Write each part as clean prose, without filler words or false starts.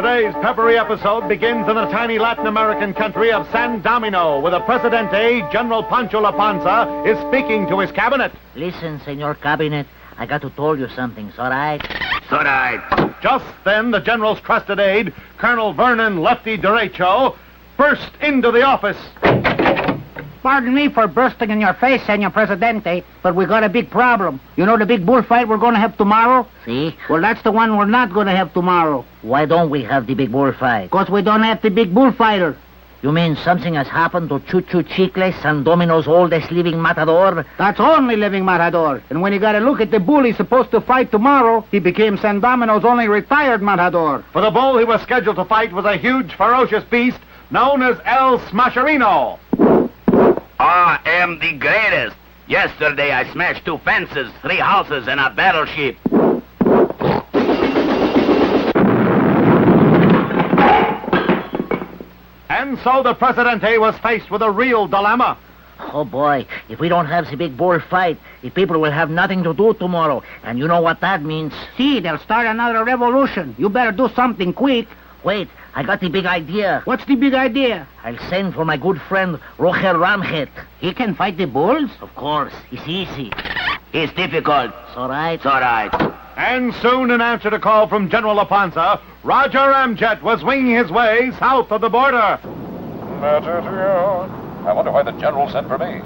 Today's peppery episode begins in the tiny Latin American country of San Domino, where the Presidente, General Pancho La Panza, is speaking to his cabinet. Listen, Senor Cabinet, I got to tell you something, it's all right? It's all right. Just then, the General's trusted aide, Colonel Vernon Lefty Derecho, burst into the office. Pardon me for bursting in your face, Senor Presidente, but we got a big problem. You know the big bullfight we're going to have tomorrow? See? Well, that's the one we're not going to have tomorrow. Why don't we have the big bullfight? Because we don't have the big bullfighter. You mean something has happened to Chuchu Chicle, San Domino's oldest living matador? That's only living matador. And when you got to look at the bull he's supposed to fight tomorrow, he became San Domino's only retired matador. For the bull he was scheduled to fight was a huge, ferocious beast known as El Smasherino. I am the greatest. Yesterday I smashed 2 fences, 3 houses, and a battleship. And so the Presidente was faced with a real dilemma. Oh, boy, if we don't have the big bullfight, the people will have nothing to do tomorrow. And you know what that means? See, they'll start another revolution. You better do something quick. Wait, I got the big idea. What's the big idea? I'll send for my good friend, Roger Ramjet. He can fight the bulls? Of course, it's easy. It's difficult. It's all right. It's all right. And soon, in answer to call from General La Panza, Roger Ramjet was winging his way south of the border. Matter to you. I wonder why the general sent for me.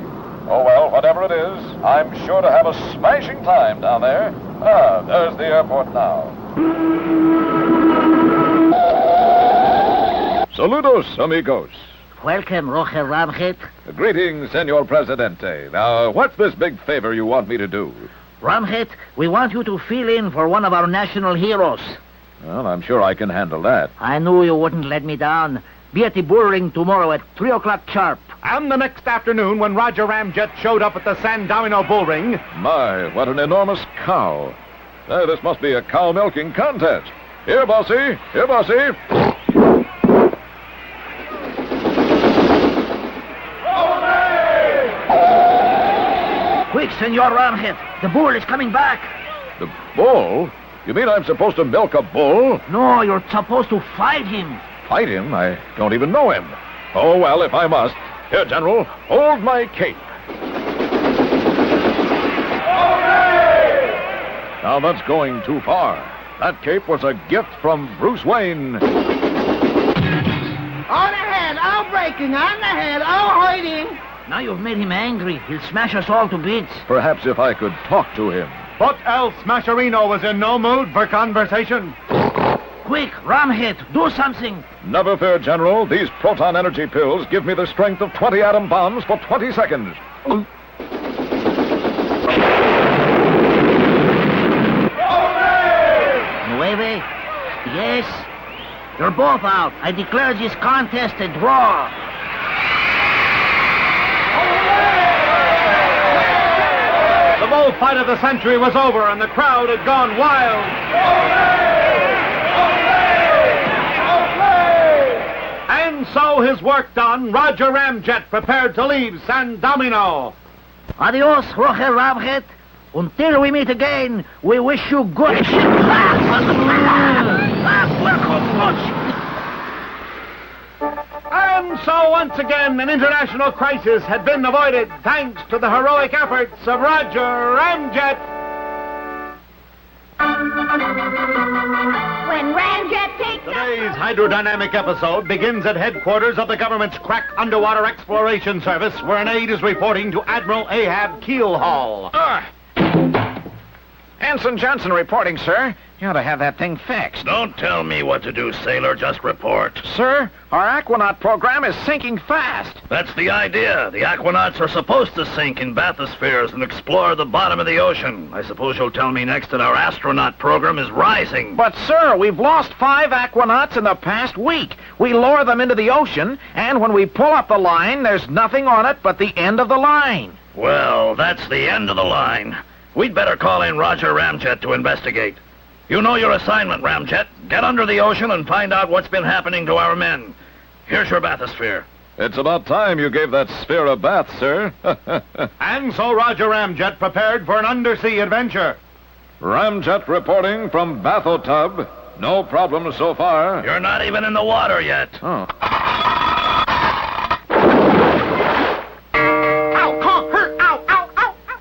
Oh, well, whatever it is, I'm sure to have a smashing time down there. Ah, there's the airport now. Saludos, amigos. Welcome, Roger Ramjet. Greetings, Senor Presidente. Now, what's this big favor you want me to do? Ramjet, we want you to fill in for one of our national heroes. Well, I'm sure I can handle that. I knew you wouldn't let me down. Be at the bull ring tomorrow at 3 o'clock sharp. And the next afternoon, when Roger Ramjet showed up at the San Domino bull ring... My, what an enormous cow. This must be a cow milking contest. Here, bossy. Here, bossy. Quick, Senor Ramjet. The bull is coming back. The bull? You mean I'm supposed to milk a bull? No, you're supposed to fight him. Fight him? I don't even know him. Oh, well, if I must. Here, General, hold my cape. Now, that's going too far. That cape was a gift from Bruce Wayne. On ahead, all breaking, on ahead, all hiding. Now you've made him angry. He'll smash us all to bits. Perhaps if I could talk to him. But El Smasherino was in no mood for conversation. Quick, Ramjet, do something. Never fear, General. These proton energy pills give me the strength of 20 atom bombs for 20 seconds. 9. Yes? You're both out. I declare this contest a draw. The bullfight of the century was over, and the crowd had gone wild. And so, his work done, Roger Ramjet prepared to leave San Domino. Adios, Roger Ramjet. Until we meet again, we wish you good. And so, once again, an international crisis had been avoided thanks to the heroic efforts of Roger Ramjet. When Ramjet takes Today's hydrodynamic episode begins at headquarters of the government's crack underwater exploration service, where an aide is reporting to Admiral Ahab Keelhaul. Ensign Johnson reporting, sir. You ought to have that thing fixed. Don't tell me what to do, sailor. Just report. Sir, our Aquanaut program is sinking fast. That's the idea. The Aquanauts are supposed to sink in bathyspheres and explore the bottom of the ocean. I suppose you'll tell me next that our astronaut program is rising. But, sir, we've lost 5 Aquanauts in the past week. We lower them into the ocean, and when we pull up the line, there's nothing on it but the end of the line. Well, that's the end of the line. We'd better call in Roger Ramjet to investigate. You know your assignment, Ramjet. Get under the ocean and find out what's been happening to our men. Here's your bathysphere. It's about time you gave that sphere a bath, sir. And so Roger Ramjet prepared for an undersea adventure. Ramjet reporting from Bathotub. No problem so far. You're not even in the water yet. Oh. Ow, Conk, hurt, ow, ow, ow, ow.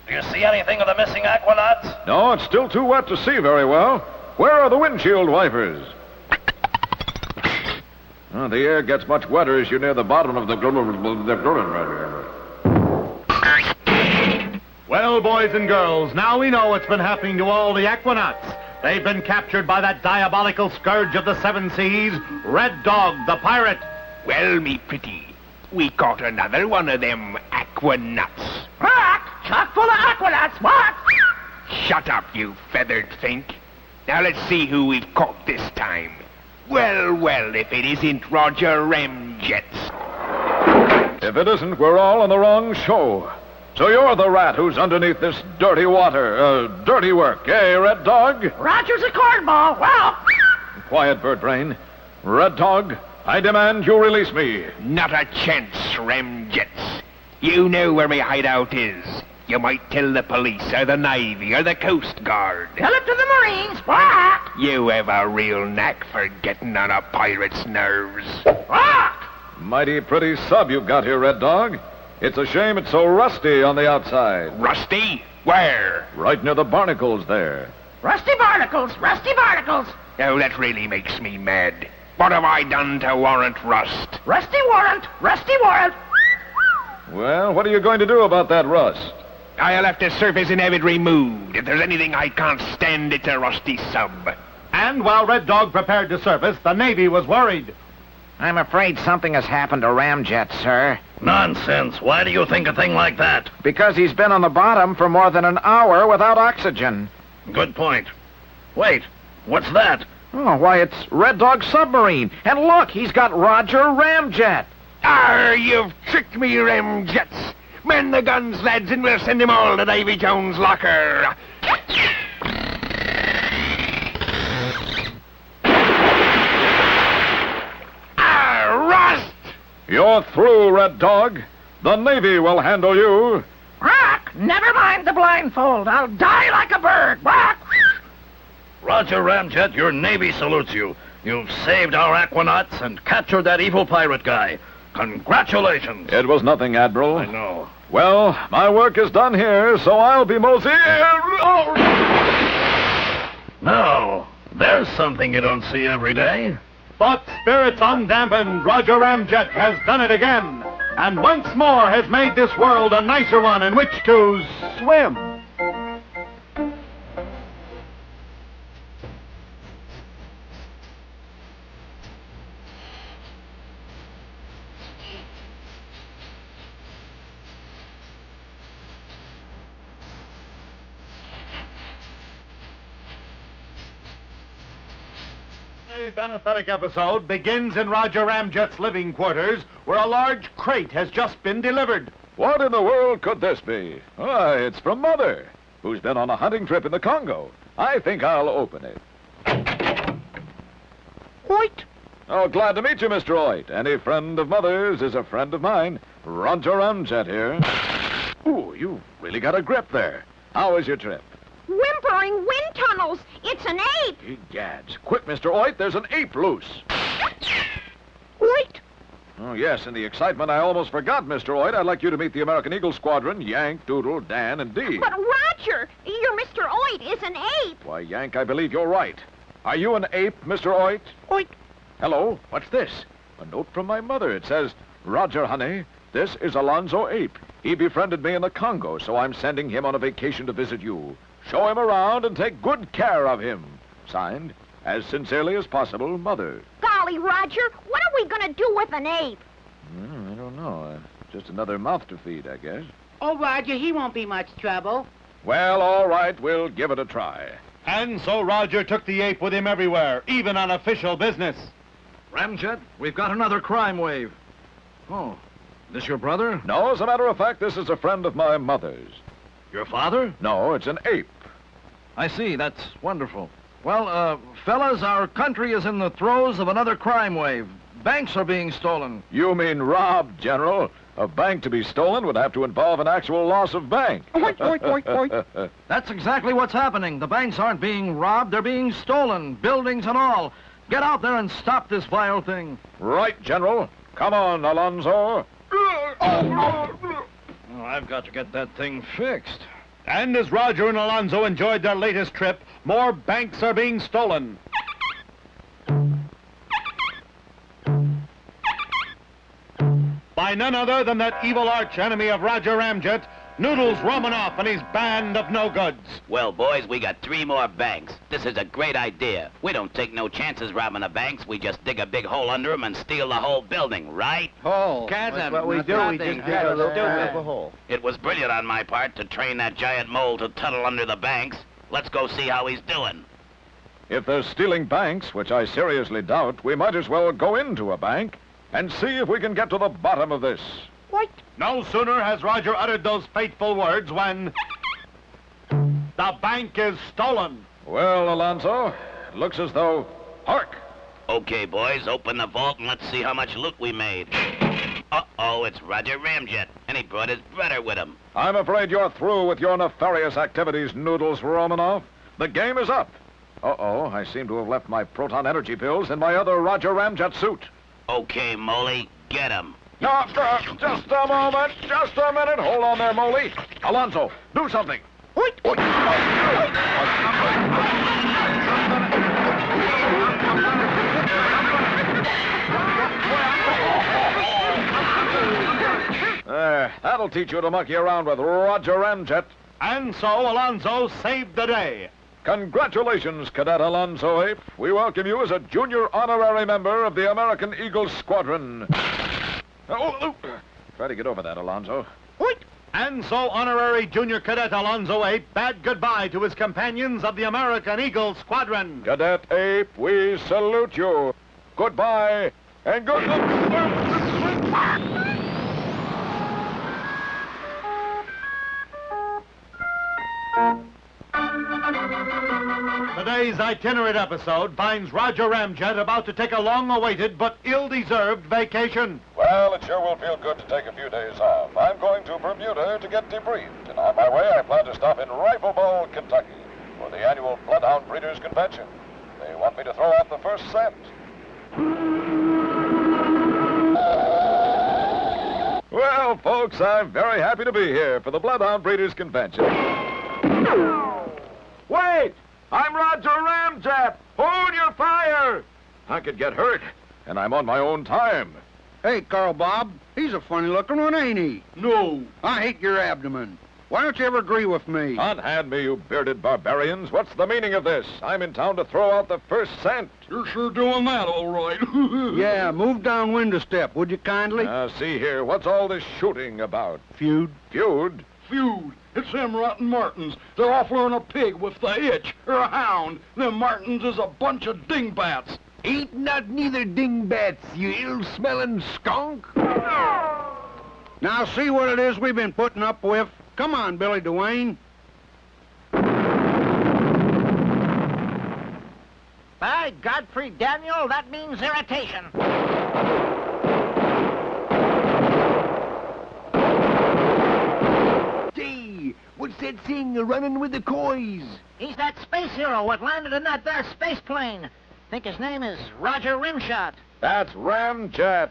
Do you see anything of the missing aquanauts? No, it's still too wet to see very well. Where are the windshield wipers? Oh, the air gets much wetter as you're near the bottom of the... Well, boys and girls, now we know what's been happening to all the aquanauts. They've been captured by that diabolical scourge of the seven seas, Red Dog, the pirate. Well, me pretty, we caught another one of them aquanauts. What? Chock full of aquanauts, what? Shut up, you feathered think. Now let's see who we've caught this time. Well, well, if it isn't Roger Ramjet. If it isn't, we're all on the wrong show. So you're the rat who's underneath this dirty water, dirty work, eh, Red Dog? Roger's a cornball. Well, Quiet, Bird Brain. Red Dog, I demand you release me. Not a chance, Ramjets. You know where my hideout is. You might tell the police or the Navy or the Coast Guard. tell it to the Marines. What? You have a real knack for getting on a pirate's nerves. What? Mighty pretty sub you've got here, Red Dog. It's a shame it's so rusty on the outside. Rusty? Where? Right near the barnacles there. Rusty barnacles, rusty barnacles. Oh, that really makes me mad. What have I done to warrant rust? Rusty warrant, rusty warrant. Well, what are you going to do about that rust? I'll have to surface and have it removed. If there's anything I can't stand, it's a rusty sub. And while Red Dog prepared to surface, the Navy was worried. I'm afraid something has happened to Ramjet, sir. Nonsense. Why do you think a thing like that? Because he's been on the bottom for more than an hour without oxygen. Good point. Wait, what's that? Oh, why, it's Red Dog's submarine. And look, he's got Roger Ramjet. Arr, you've tricked me, Ramjets. Man the guns, lads, and we'll send them all to Davy Jones' locker. Rust! You're through, Red Dog. The Navy will handle you. Rock, never mind the blindfold. I'll die like a bird. Rock. Roger Ramjet, your Navy salutes you. You've saved our aquanauts and captured that evil pirate guy. Congratulations. It was nothing, Admiral. I know. Well, my work is done here, so I'll be mosey. Now, there's something you don't see every day. But spirits undampened, Roger Ramjet has done it again, and once more has made this world a nicer one in which to swim. Today's anesthetic episode begins in Roger Ramjet's living quarters, where a large crate has just been delivered. What in the world could this be? Why, it's from Mother, who's been on a hunting trip in the Congo. I think I'll open it. Hoyt. Oh, glad to meet you, Mr. Oit. Any friend of Mother's is a friend of mine. Roger Ramjet here. Ooh, you've really got a grip there. How was your trip? Whimpering wind tunnels. It's an ape. Egads. Quick, Mr. Oit, there's an ape loose. Oit. Oh, yes, in the excitement, I almost forgot, Mr. Oit. I'd like you to meet the American Eagle Squadron, Yank, Doodle, Dan, and Dee. But Roger, your Mr. Oit is an ape. Why, Yank, I believe you're right. Are you an ape, Mr. Oit? Oit. Hello, what's this? A note from my mother. It says, Roger, honey, this is Alonzo Ape. He befriended me in the Congo, so I'm sending him on a vacation to visit you. Show him around and take good care of him. Signed, as sincerely as possible, Mother. Golly, Roger, what are we going to do with an ape? I don't know. Just another mouth to feed, I guess. Oh, Roger, he won't be much trouble. Well, all right, we'll give it a try. And so Roger took the ape with him everywhere, even on official business. Ramjet, we've got another crime wave. Oh, this your brother? No, as a matter of fact, this is a friend of my mother's. Your father? No, it's an ape. I see. That's wonderful. Well, fellas, our country is in the throes of another crime wave. Banks are being stolen. You mean robbed, General. A bank to be stolen would have to involve an actual loss of bank. Oink, oink, oink, oink. That's exactly what's happening. The banks aren't being robbed, they're being stolen, buildings and all. Get out there and stop this vile thing. Right, General. Come on, Alonzo. I've got to get that thing fixed. And as Roger and Alonzo enjoyed their latest trip, more banks are being stolen. By none other than that evil arch-enemy of Roger Ramjet, Noodles Romanoff and his band of no-goods. Well, boys, we got 3 more banks. This is a great idea. We don't take no chances robbing the banks. We just dig a big hole under them and steal the whole building, right? Oh, that's what we do. We just dig a little hole. It was brilliant on my part to train that giant mole to tunnel under the banks. Let's go see how he's doing. If they're stealing banks, which I seriously doubt, we might as well go into a bank and see if we can get to the bottom of this. What? No sooner has Roger uttered those fateful words when the bank is stolen. Well, Alonzo, it looks as though... Hark! Okay, boys, open the vault and let's see how much loot we made. Uh-oh, it's Roger Ramjet, and he brought his brother with him. I'm afraid you're through with your nefarious activities, Noodles Romanoff. The game is up. Uh-oh, I seem to have left my proton energy pills in my other Roger Ramjet suit. Okay, Moley, get him. No, just a moment, just a minute. Hold on there, Moley. Alonzo, do something. Oink, oink. That'll teach you to monkey around with Roger Ramjet. And so Alonzo saved the day. Congratulations, Cadet Alonzo Ape. We welcome you as a junior honorary member of the American Eagle Squadron. Try to get over that, Alonzo. And so honorary junior cadet Alonzo Ape bade goodbye to his companions of the American Eagle Squadron. Cadet Ape, we salute you. Goodbye and good luck. Today's itinerant episode finds Roger Ramjet about to take a long-awaited but ill-deserved vacation. Well, it sure will feel good to take a few days off. I'm going to Bermuda to get debriefed, and on my way I plan to stop in Rifle Bowl, Kentucky, for the annual Bloodhound Breeders' Convention. They want me to throw out the first scent. Well, folks, I'm very happy to be here for the Bloodhound Breeders' Convention. Wait! I'm Roger Ramjet! Hold your fire! I could get hurt, and I'm on my own time. Hey, Carl Bob, he's a funny-looking one, ain't he? No. I hate your abdomen. Why don't you ever agree with me? Unhand me, you bearded barbarians. What's the meaning of this? I'm in town to throw out the first cent. You're sure doing that, all right. Yeah, move downwind a step, would you kindly? Now, see here, what's all this shooting about? Feud. Feud? Feud. It's them rotten Martins. They're offering a pig with the itch, or a hound. Them Martins is a bunch of dingbats. Ain't not neither dingbats, you ill-smelling skunk. Now see what it is we've been putting up with. Come on, Billy Dwayne. By Godfrey Daniel, that means irritation. Gee, what's that thing running with the coys? He's that space hero what landed in that there space plane. Think his name is Roger Rimshot. That's Ramjet.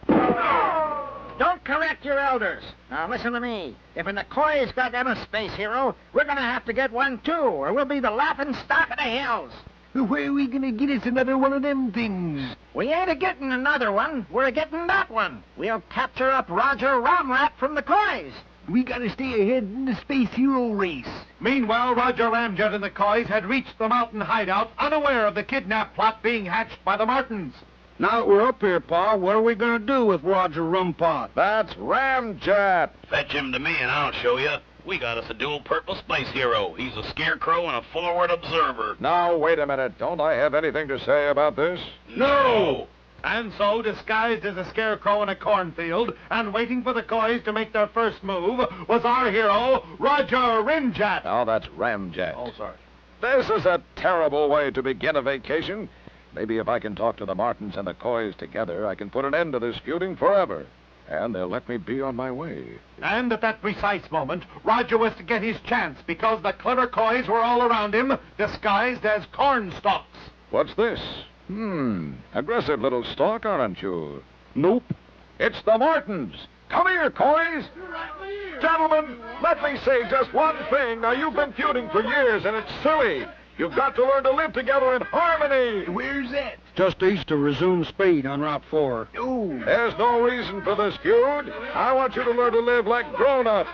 Don't correct your elders. Now listen to me. If an McCoy's got them a space hero, we're gonna have to get one too, or we'll be the laughing stock of the hills. Where are we gonna get us another one of them things? We ain't a-getting another one. We're a-getting that one. We'll capture up Roger Ramrat from the Coys. We gotta stay ahead in the space hero race. Meanwhile, Roger Ramjet and the Coys had reached the mountain hideout, unaware of the kidnap plot being hatched by the Martins. Now that we're up here, Pa, what are we gonna do with Roger Rumpot? That's Ramjet. Fetch him to me and I'll show you. We got us a dual-purpose space hero. He's a scarecrow and a forward observer. Now, wait a minute. Don't I have anything to say about this? No! And so, disguised as a scarecrow in a cornfield and waiting for the Coys to make their first move, was our hero, Roger Ramjet. Now, that's Ramjet. Oh, sorry. This is a terrible way to begin a vacation. Maybe if I can talk to the Martins and the Coys together, I can put an end to this feuding forever. and they'll let me be on my way. And at that precise moment, Roger was to get his chance because the clever coys were all around him, disguised as corn stalks. What's this? Aggressive little stalk, aren't you? Nope. It's the Martins. Come here, coys. Gentlemen, let me say just one thing. Now, you've been feuding for years, and it's silly. You've got to learn to live together in harmony. Where's that? Just east of Resume Speed on Route 4. Ooh. There's no reason for this feud. I want you to learn to live like grown-ups.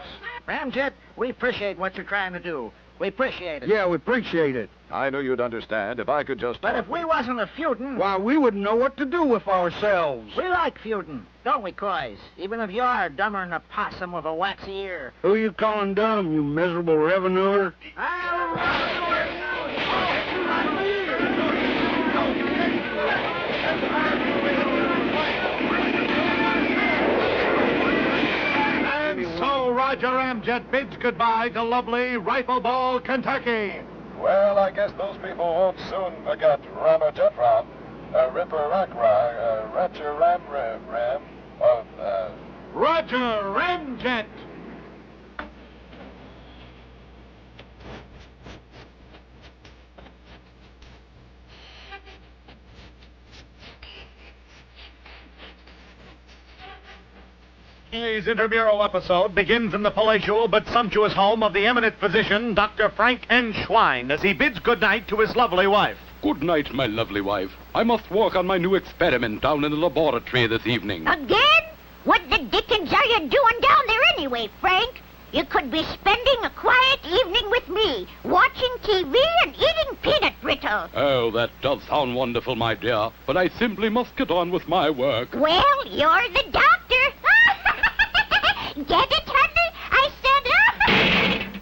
Ramjet, we appreciate what you're trying to do. We appreciate it. Yeah, we appreciate it. I knew you'd understand if I could just... But if we wasn't a feuding, Why, we wouldn't know what to do with ourselves. we like feuding, don't we, coys? Even if you are dumber than a possum with a waxy ear. Who you calling dumb, you miserable revenuer? And so Roger Ramjet bids goodbye to lovely Rifle Ball, Kentucky. Well, I guess those people won't soon forget Ramjet Ram, Ripper Rack Roger Ram, Roger Ramjet. Today's intramural episode begins in the palatial but sumptuous home of the eminent physician, Dr. Frank N. Schwein, as he bids goodnight to his lovely wife. Good night, my lovely wife. I must work on my new experiment down in the laboratory this evening. Again? What the dickens are you doing down there anyway, Frank? You could be spending a quiet evening with me, watching TV and eating peanut brittle. Oh, that does sound wonderful, my dear, but I simply must get on with my work. Well, you're the doctor. Get it, honey? I said...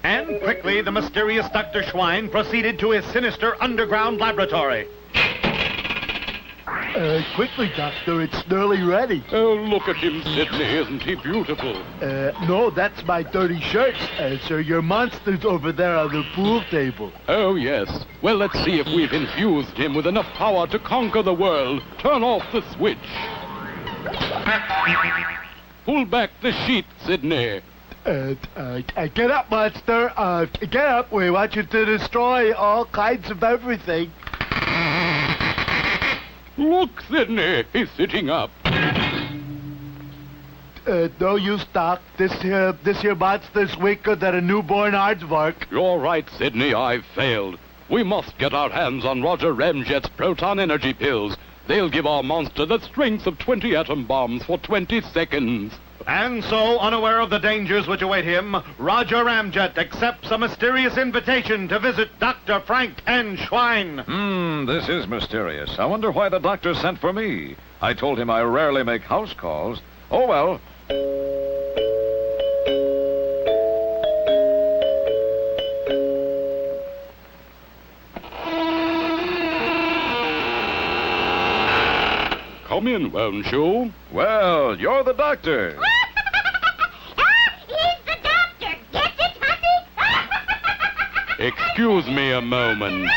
And quickly, the mysterious Dr. Schwein proceeded to his sinister underground laboratory. Quickly, Doctor, it's nearly ready. Oh, look at him, Sidney. Isn't he beautiful? No, that's my dirty shirt. Sir, your monster's over there on the pool table. Oh, yes. Well, let's see if we've infused him with enough power to conquer the world. Turn off the switch. Pull back the sheet, Sidney. Get up, monster. Get up. We want you to destroy all kinds of everything. Look, Sidney. He's sitting up. No use, Doc. This here monster's weaker than a newborn aardvark. You're right, Sidney. I've failed. We must get our hands on Roger Ramjet's proton energy pills. They'll give our monster the strength of 20 atom bombs for 20 seconds. And so, unaware of the dangers which await him, Roger Ramjet accepts a mysterious invitation to visit Dr. Frank N. Schwein. This is mysterious. I wonder why the doctor sent for me. I told him I rarely make house calls. Oh, well. Come in, won't you? Well, you're the doctor. He's the doctor. Get it, honey? Excuse me a moment.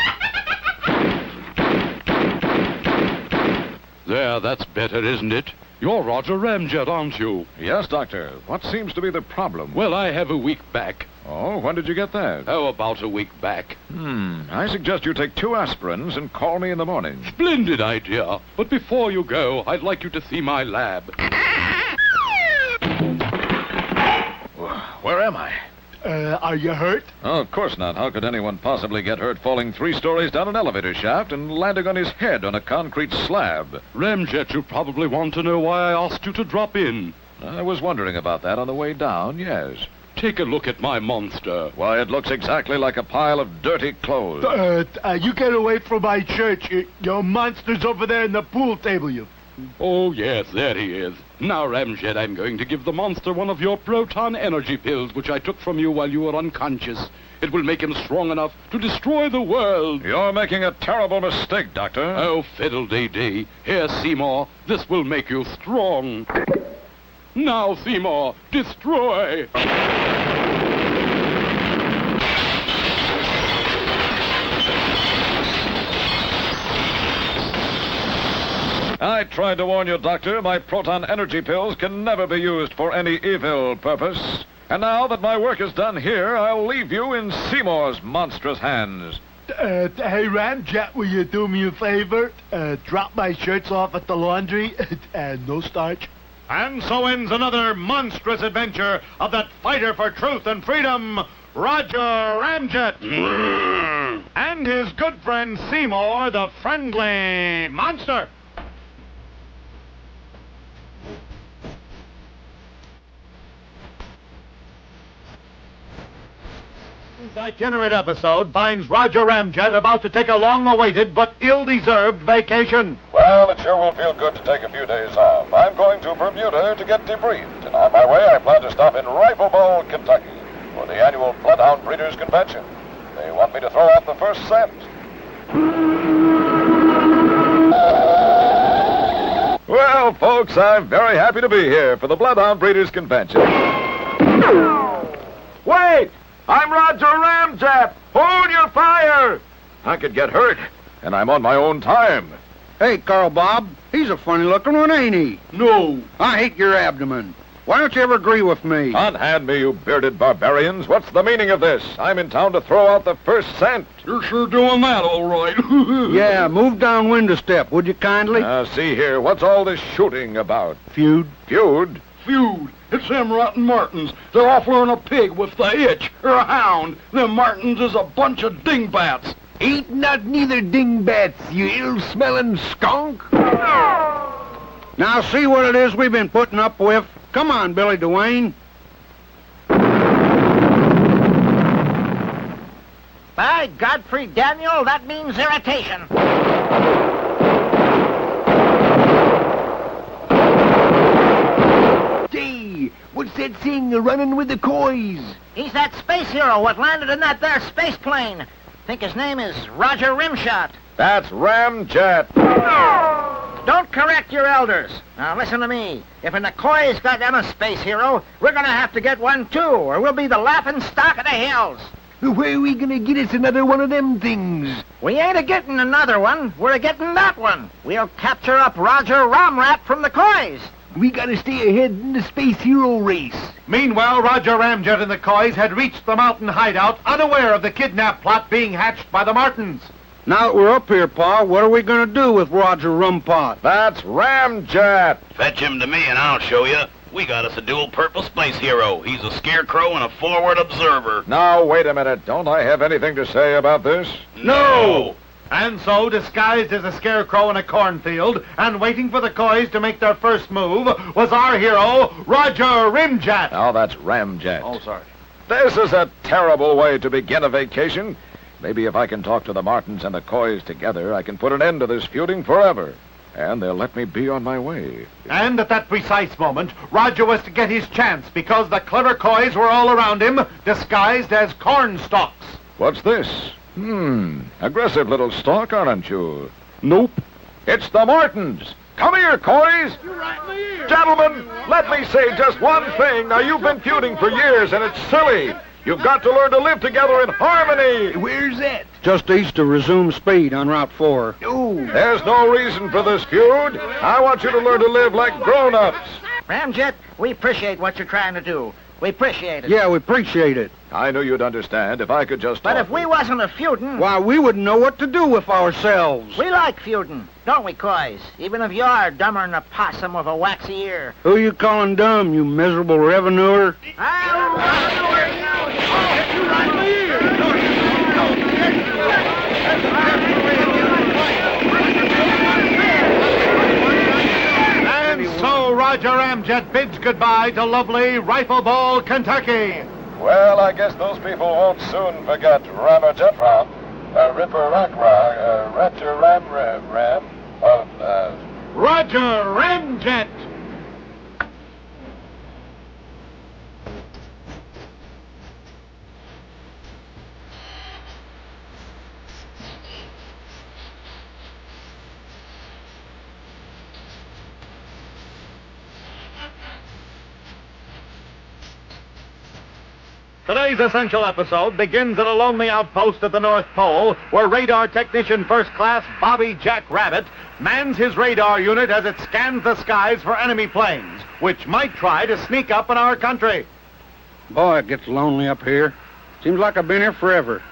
There, that's better, isn't it? You're Roger Ramjet, aren't you? Yes, doctor. What seems to be the problem? Well, I have a week back. Oh, when did you get that? Oh, about a week back. I suggest you take 2 aspirins and call me in the morning. Splendid idea. But before you go, I'd like you to see my lab. Where am I? Are you hurt? Oh, of course not. How could anyone possibly get hurt falling 3 stories down an elevator shaft and landing on his head on a concrete slab? Ramjet, you probably want to know why I asked you to drop in. I was wondering about that on the way down, yes. Take a look at my monster. Why, it looks exactly like a pile of dirty clothes. You get away from my church. Your monster's over there in the pool table, you... Oh, yes, there he is. Now, Ramjet, I'm going to give the monster one of your proton energy pills, which I took from you while you were unconscious. It will make him strong enough to destroy the world. You're making a terrible mistake, Doctor. Oh, fiddle-dee-dee. Here, Seymour, this will make you strong. Now, Seymour, destroy! I tried to warn you, Doctor. My proton energy pills can never be used for any evil purpose. And now that my work is done here, I'll leave you in Seymour's monstrous hands. Hey, Ramjet, will you do me a favor? Drop my shirts off at the laundry. No starch. And so ends another monstrous adventure of that fighter for truth and freedom, Roger Ramjet. And his good friend Seymour, the friendly monster. This itinerant episode finds Roger Ramjet about to take a long-awaited but ill-deserved vacation. Well, it sure will feel good to take a few days off. I'm going to Bermuda to get debriefed, and on my way I plan to stop in Rifle Bowl, Kentucky, for the annual Bloodhound Breeders' Convention. They want me to throw out the first scent. Well, folks, I'm very happy to be here for the Bloodhound Breeders' Convention. Wait! I'm Roger Ramjet! Hold your fire! I could get hurt, and I'm on my own time. Hey, Carl Bob, he's a funny-looking one, ain't he? No. I hate your abdomen. Why don't you ever agree with me? Unhand me, you bearded barbarians. What's the meaning of this? I'm in town to throw out the first cent. You're sure doing that all right. Yeah, move downwind a step, would you kindly? See here, what's all this shooting about? Feud. Feud? Feud. It's them rotten Martins. They're off luring a pig with the itch, or a hound. Them Martins is a bunch of dingbats. Ain't not neither dingbats, you ill-smelling skunk. Now see what it is we've been putting up with. Come on, Billy Dwayne. By Godfrey Daniel, that means irritation. Gee, what's that thing running with the coys? He's that space hero what landed in that there space plane. Think his name is Roger Ramjet. That's Ramjet. Don't correct your elders. Now listen to me. If an McCoy's got them a space hero, we're gonna have to get one too, or we'll be the laughing stock of the hills. Where are we gonna get us another one of them things? We ain't a-getting another one. We're a-getting that one. We'll capture up Roger Ramrat from the Coys. We gotta stay ahead in the space hero race. Meanwhile, Roger Ramjet and the Coys had reached the mountain hideout, unaware of the kidnap plot being hatched by the Martins. Now that we're up here, Pa, what are we going to do with Roger Rumpot? That's Ramjet. Fetch him to me and I'll show you. We got us a dual-purpose space hero. He's a scarecrow and a forward observer. Now, wait a minute. Don't I have anything to say about this? No! And so, disguised as a scarecrow in a cornfield, and waiting for the Coys to make their first move, was our hero, Roger Ramjet. Now, that's Ramjet. Oh, sorry. This is a terrible way to begin a vacation. Maybe if I can talk to the Martins and the Coys together, I can put an end to this feuding forever. And they'll let me be on my way. And at that precise moment, Roger was to get his chance because the clever Coys were all around him, disguised as corn stalks. What's this? Aggressive little stalk, aren't you? Nope. It's the Martins. Come here, Coys. You're right in the ear. Gentlemen, let me say just one thing. Now, you've been feuding for years, and it's silly. You've got to learn to live together in harmony. Where's that? Just east of Resume Speed on Route 4. Oh. There's no reason for this feud. I want you to learn to live like grown-ups. Ramjet, we appreciate what you're trying to do. We appreciate it. Yeah, we appreciate it. I knew you'd understand if I could just But talk if we wasn't a feuding... Why, we wouldn't know what to do with ourselves. We like feuding, don't we, Coys? Even if you are dumber than a possum with a waxy ear. Who you calling dumb, you miserable revenuer? And so Roger Ramjet bids goodbye to lovely Rifle Bowl, Kentucky. Well, I guess those people won't soon forget Ramjet Ram, Ripper Rock Rock, Roger Ram, Roger Ramjet. Today's essential episode begins at a lonely outpost at the North Pole where radar technician first class Bobby Jack Rabbit mans his radar unit as it scans the skies for enemy planes, which might try to sneak up in our country. Boy, it gets lonely up here. Seems like I've been here forever.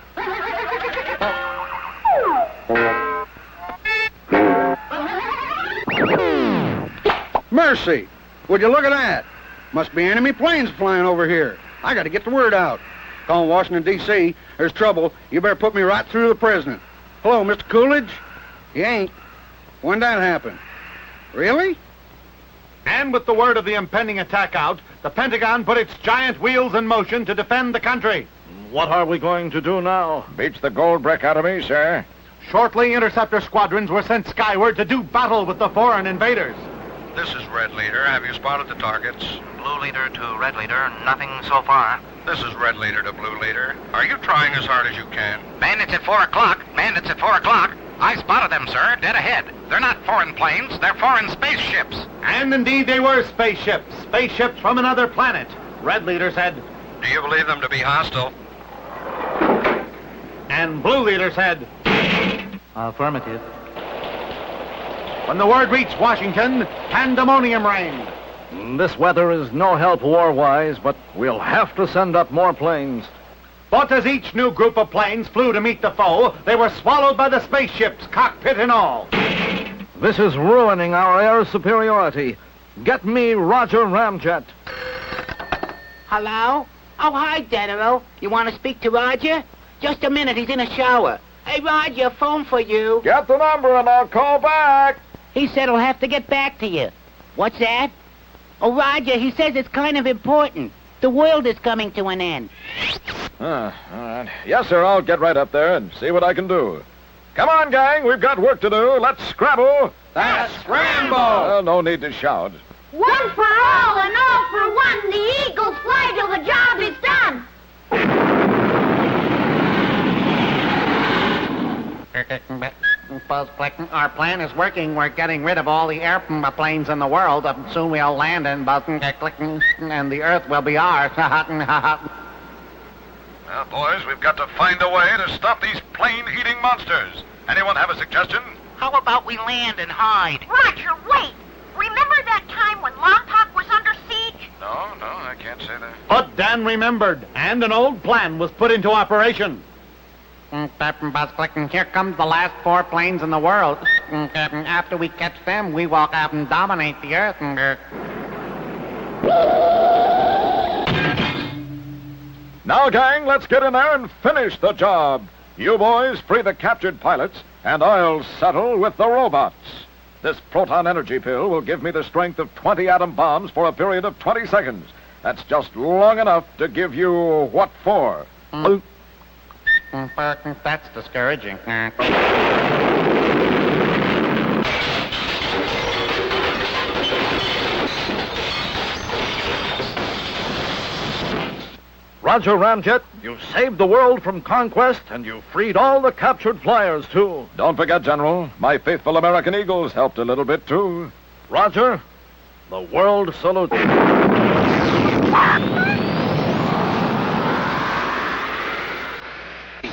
Mercy! Would you look at that? Must be enemy planes flying over here. I got to get the word out. Calling Washington, D.C. There's trouble. You better put me right through the president. Hello, Mr. Coolidge? He ain't. When'd that happen? Really? And with the word of the impending attack out, the Pentagon put its giant wheels in motion to defend the country. What are we going to do now? Beach the gold brick out of me, sir. Shortly, interceptor squadrons were sent skyward to do battle with the foreign invaders. This is Red Leader. Have you spotted the targets? Blue Leader to Red Leader. Nothing so far. This is Red Leader to Blue Leader. Are you trying as hard as you can? Bandits at 4 o'clock. Bandits at 4 o'clock. I spotted them, sir, dead ahead. They're not foreign planes. They're foreign spaceships. And indeed they were spaceships. Spaceships from another planet. Red Leader said... Do you believe them to be hostile? And Blue Leader said... Affirmative. When the word reached Washington, pandemonium reigned. This weather is no help war-wise, but we'll have to send up more planes. But as each new group of planes flew to meet the foe, they were swallowed by the spaceships, cockpit and all. This is ruining our air superiority. Get me Roger Ramjet. Hello? Oh, hi, General. You want to speak to Roger? Just a minute, he's in a shower. Hey, Roger, phone for you. Get the number and I'll call back. He said he'll have to get back to you. What's that? Oh, Roger, he says it's kind of important. The world is coming to an end. All right. Yes, sir, I'll get right up there and see what I can do. Come on, gang, we've got work to do. Let's scrabble. That's scramble! No need to shout. One for all and all for one. The eagles fly till the job is done. Our plan is working. We're getting rid of all the airplanes in the world. Soon we'll land and the Earth will be ours. Now, boys, we've got to find a way to stop these plane-eating monsters. Anyone have a suggestion? How about we land and hide? Roger, wait. Remember that time when Lompoc was under siege? No, I can't say that. But Dan remembered, and an old plan was put into operation. Here comes the last 4 planes in the world. After we catch them, we will dominate the Earth. Now, gang, let's get in there and finish the job. You boys free the captured pilots, and I'll settle with the robots. This proton energy pill will give me the strength of 20 atom bombs for a period of 20 seconds. That's just long enough to give you what for. That's discouraging. Roger Ramjet, you saved the world from conquest, and you freed all the captured flyers, too. Don't forget, General, my faithful American Eagles helped a little bit, too. Roger, the world salutes.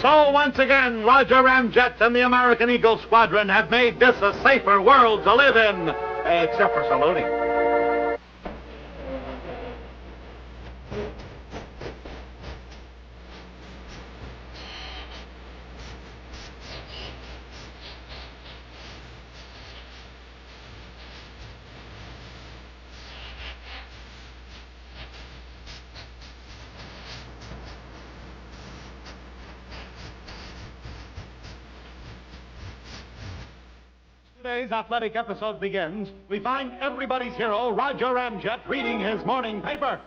So once again, Roger Ramjet and the American Eagle Squadron have made this a safer world to live in, except for saluting. Today's athletic episode begins. We find everybody's hero, Roger Ramjet, reading his morning paper.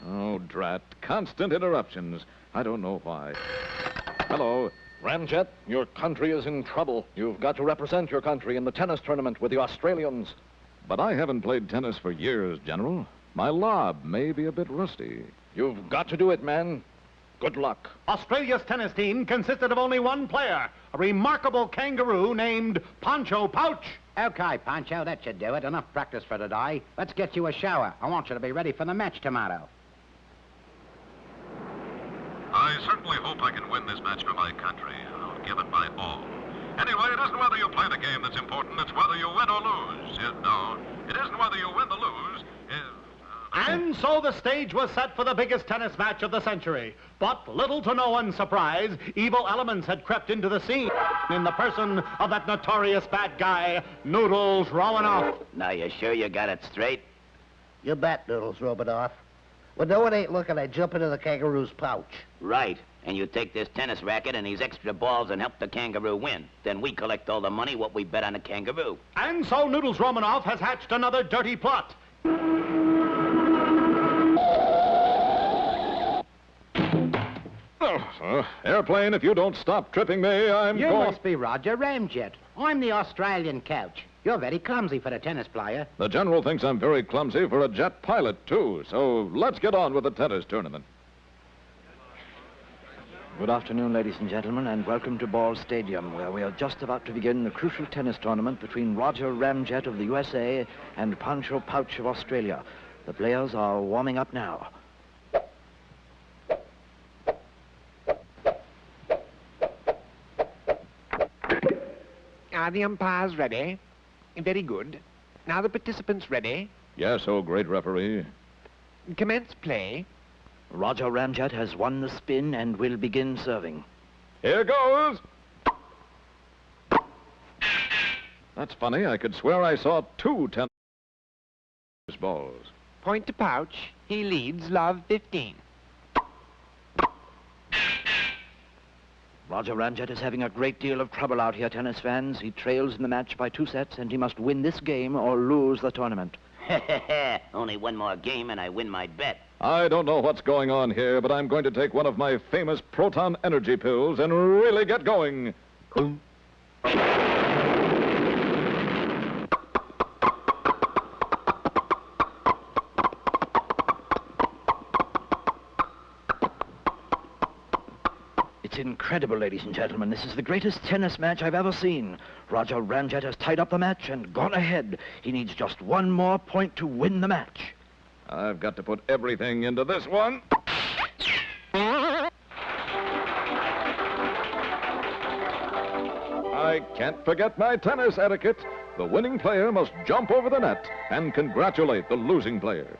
Oh, drat. Constant interruptions. I don't know why. Hello. Ramjet, your country is in trouble. You've got to represent your country in the tennis tournament with the Australians. But I haven't played tennis for years, General. My lob may be a bit rusty. You've got to do it, man. Good luck. Australia's tennis team consisted of only one player, a remarkable kangaroo named Poncho Pouch. Okay, Pancho, that should do it. Enough practice for today. Let's get you a shower. I want you to be ready for the match tomorrow. I certainly hope I can win this match for my country. I'll give it my all. Anyway, it isn't whether you play the game that's important, it's whether you win or lose. No, it isn't whether you win or lose. And so the stage was set for the biggest tennis match of the century. But little to no one's surprise, evil elements had crept into the scene in the person of that notorious bad guy, Noodles Romanoff. Now, you sure you got it straight? You bet, Noodles Romanoff. When no one ain't looking, I jump into the kangaroo's pouch. Right. And you take this tennis racket and these extra balls and help the kangaroo win. Then we collect all the money what we bet on the kangaroo. And so Noodles Romanoff has hatched another dirty plot. Airplane, if you don't stop tripping me, I'm You going... must be Roger Ramjet. I'm the Australian couch. You're very clumsy for a tennis player. The General thinks I'm very clumsy for a jet pilot, too, so let's get on with the tennis tournament. Good afternoon, ladies and gentlemen, and welcome to Ball Stadium, where we are just about to begin the crucial tennis tournament between Roger Ramjet of the USA and Pancho Pouch of Australia. The players are warming up now. Are the umpires ready? Very good. Now the participants ready? Yes, oh great referee. Commence play. Roger Ramjet has won the spin and will begin serving. Here goes. That's funny. I could swear I saw two tennis balls. Point to Pouch. He leads love 15. Roger Ramjet is having a great deal of trouble out here, tennis fans. He trails in the match by 2 sets, and he must win this game or lose the tournament. Only one more game and I win my bet. I don't know what's going on here, but I'm going to take one of my famous proton energy pills and really get going. It's incredible, ladies and gentlemen. This is the greatest tennis match I've ever seen. Roger Ramjet has tied up the match and gone ahead. He needs just one more point to win the match. I've got to put everything into this one. I can't forget my tennis etiquette. The winning player must jump over the net and congratulate the losing player.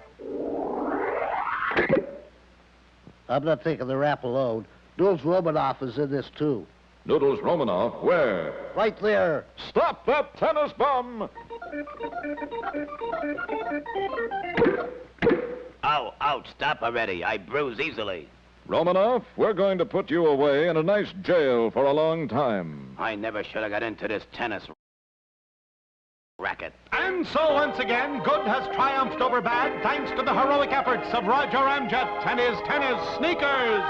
I'm not taking the rap alone. Noodles Romanoff is in this, too. Noodles Romanoff, where? Right there. Stop that tennis bum! Ow, ouch, stop already. I bruise easily. Romanoff, we're going to put you away in a nice jail for a long time. I never should have got into this tennis racket. And so once again, good has triumphed over bad thanks to the heroic efforts of Roger Ramjet and his tennis sneakers.